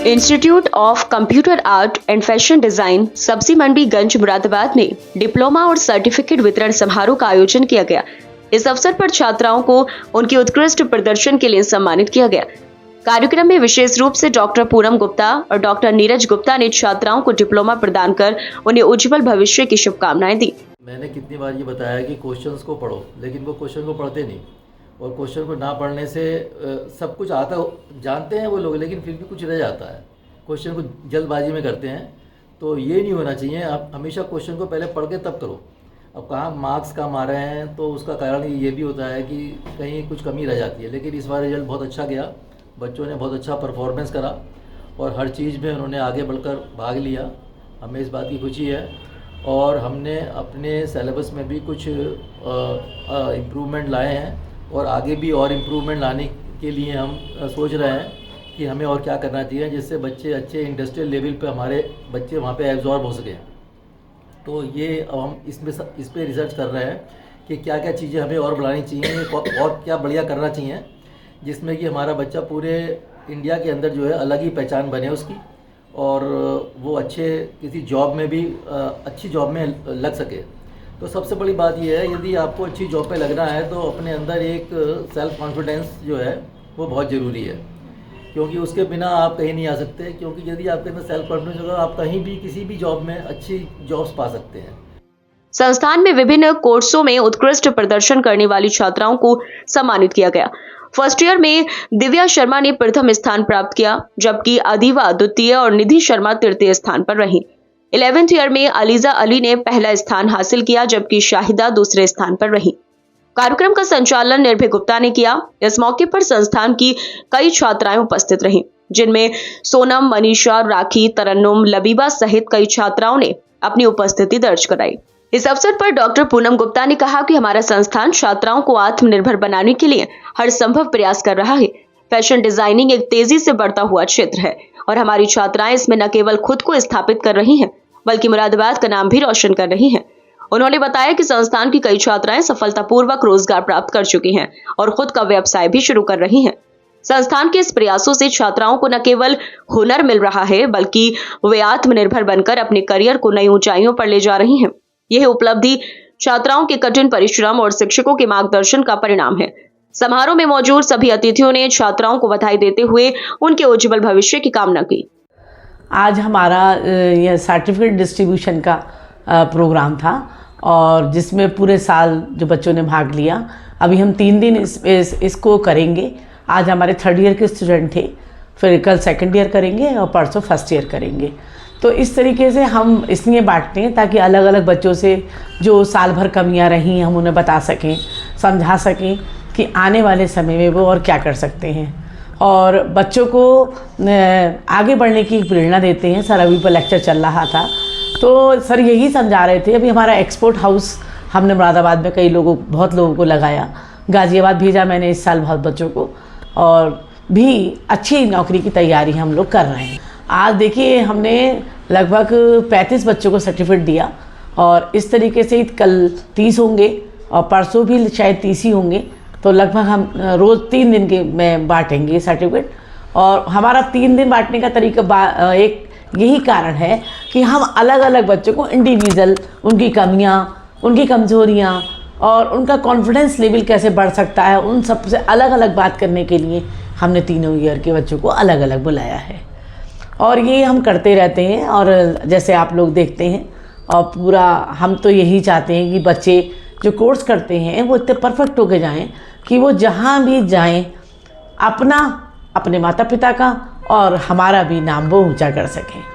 Institute of computer art and fashion design सब्जी मंडी गंज मुरादाबाद में diploma और सर्टिफिकेट वितरण समारोह का आयोजन किया गया। इस अवसर पर छात्राओं को उनके उत्कृष्ट प्रदर्शन के लिए सम्मानित किया गया। कार्यक्रम में विशेष रूप से डॉक्टर पूनम गुप्ता और डॉक्टर नीरज गुप्ता ने छात्राओं को डिप्लोमा प्रदान कर उन्हें उज्जवल भविष्य की शुभकामनाएं दी। मैंने कितनी बार ये बताया कि क्वेश्चंस को पढ़ो, लेकिन वो क्वेश्चन को पढ़ते नहीं और क्वेश्चन को ना पढ़ने से सब कुछ आता जानते हैं वो लोग, लेकिन फिर भी कुछ रह जाता है। क्वेश्चन को जल्दबाजी में करते हैं, तो ये नहीं होना चाहिए। आप हमेशा क्वेश्चन को पहले पढ़ के तब करो। अब कहाँ मार्क्स कम आ रहे हैं तो उसका कारण ये भी होता है कि कहीं कुछ कमी रह जाती है। लेकिन इस बार रिजल्ट बहुत अच्छा गया, बच्चों ने बहुत अच्छा परफॉर्मेंस करा और हर चीज़ में उन्होंने आगे बढ़कर भाग लिया। हमें इस बात की खुशी है और हमने अपने सिलेबस में भी कुछ इम्प्रूवमेंट लाए हैं और आगे भी और इम्प्रूवमेंट लाने के लिए हम सोच रहे हैं कि हमें और क्या करना चाहिए जिससे बच्चे अच्छे इंडस्ट्रियल लेवल पे हमारे बच्चे वहाँ पे एब्जॉर्ब हो सकें। तो ये अब हम इस पे रिसर्च कर रहे हैं कि क्या क्या चीज़ें हमें और बढ़ानी चाहिए और क्या बढ़िया करना चाहिए, जिसमें कि हमारा बच्चा पूरे इंडिया के अंदर जो है अलग ही पहचान बने उसकी और वो अच्छे किसी जॉब में भी अच्छी जॉब में लग सके। तो सबसे बड़ी बात यह है, यदि आपको अच्छी जॉब पे लगना है तो अपने अंदर एक सेल्फ कॉन्फिडेंस जो है वो बहुत ज़रूरी है, क्योंकि उसके बिना आप कहीं नहीं आ सकते। क्योंकि यदि आपके अंदर सेल्फ कॉन्फिडेंस होगा, आप कहीं भी किसी भी जॉब में अच्छी जॉब्स पा सकते हैं। संस्थान में विभिन्न कोर्सों में उत्कृष्ट प्रदर्शन करने वाली छात्राओं को सम्मानित किया गया। फर्स्ट ईयर में दिव्या शर्मा ने प्रथम स्थान प्राप्त किया, जबकि अदीवा द्वितीय और निधि शर्मा तृतीय स्थान पर रही। 11th ईयर में अलीजा अली ने पहला स्थान हासिल किया, जबकि शाहिदा दूसरे स्थान पर रही। कार्यक्रम का संचालन निर्भय गुप्ता ने किया। इस मौके पर संस्थान की कई छात्राएं उपस्थित रहीं, जिनमें सोनम, मनीषा, राखी, तरन्नुम, लबीबा सहित कई छात्राओं ने अपनी उपस्थिति दर्ज कराई। इस अवसर पर डॉक्टर पूनम गुप्ता ने कहा कि हमारा संस्थान छात्राओं को आत्मनिर्भर बनाने के लिए हर संभव प्रयास कर रहा है। फैशन डिजाइनिंग एक तेजी से बढ़ता हुआ क्षेत्र है और हमारी छात्राएं इसमें न केवल खुद को स्थापित कर रही हैं, बल्कि मुरादाबाद का नाम भी रोशन कर रही हैं। उन्होंने बताया कि संस्थान की कई छात्राएं सफलतापूर्वक रोजगार प्राप्त कर चुकी हैं और खुद का व्यवसाय भी शुरू कर रही हैं। संस्थान के इस प्रयासों से छात्राओं को न केवल हुनर मिल रहा है, बल्कि वे आत्मनिर्भर बनकर अपने करियर को नई ऊंचाइयों पर ले जा रही हैं। यह उपलब्धि छात्राओं के कठिन परिश्रम और शिक्षकों के मार्गदर्शन का परिणाम है। समारोह में मौजूद सभी अतिथियों ने छात्राओं को बधाई देते हुए उनके उज्जवल भविष्य की कामना की। आज हमारा यह सर्टिफिकेट डिस्ट्रीब्यूशन का प्रोग्राम था और जिसमें पूरे साल जो बच्चों ने भाग लिया। अभी हम 3 दिन इसको करेंगे। आज हमारे 3rd ईयर के स्टूडेंट थे, फिर कल 2nd ईयर करेंगे और परसों 1st ईयर करेंगे। तो इस तरीके से हम इसलिए बांटते हैं ताकि अलग अलग बच्चों से जो साल भर कमियां रही हम उन्हें बता सकें, समझा सकें कि आने वाले समय में वो और क्या कर सकते हैं और बच्चों को आगे बढ़ने की प्रेरणा देते हैं। सर अभी पर लेक्चर चल रहा था तो सर यही समझा रहे थे। अभी हमारा एक्सपोर्ट हाउस हमने मुरादाबाद में बहुत लोगों को लगाया, गाज़ियाबाद भेजा मैंने इस साल बहुत बच्चों को, और भी अच्छी नौकरी की तैयारी हम लोग कर रहे हैं। आज देखिए हमने लगभग 35 बच्चों को सर्टिफिकेट दिया और इस तरीके से कल 30 होंगे और परसों भी शायद 30 ही होंगे। तो लगभग हम रोज़ 3 दिन के में बांटेंगे सर्टिफिकेट। और हमारा 3 दिन बांटने का तरीका एक यही कारण है कि हम अलग अलग बच्चों को इंडिविजुअल उनकी कमियां, उनकी कमज़ोरियां और उनका कॉन्फिडेंस लेवल कैसे बढ़ सकता है, उन सब से अलग अलग बात करने के लिए हमने तीनों ईयर के बच्चों को अलग अलग बुलाया है। और ये हम करते रहते हैं और जैसे आप लोग देखते हैं और पूरा हम तो यही चाहते हैं कि बच्चे जो कोर्स करते हैं वो इतने परफेक्ट होके जाएं कि वो जहाँ भी जाएं अपने माता पिता का और हमारा भी नाम वो ऊंचा कर सकें।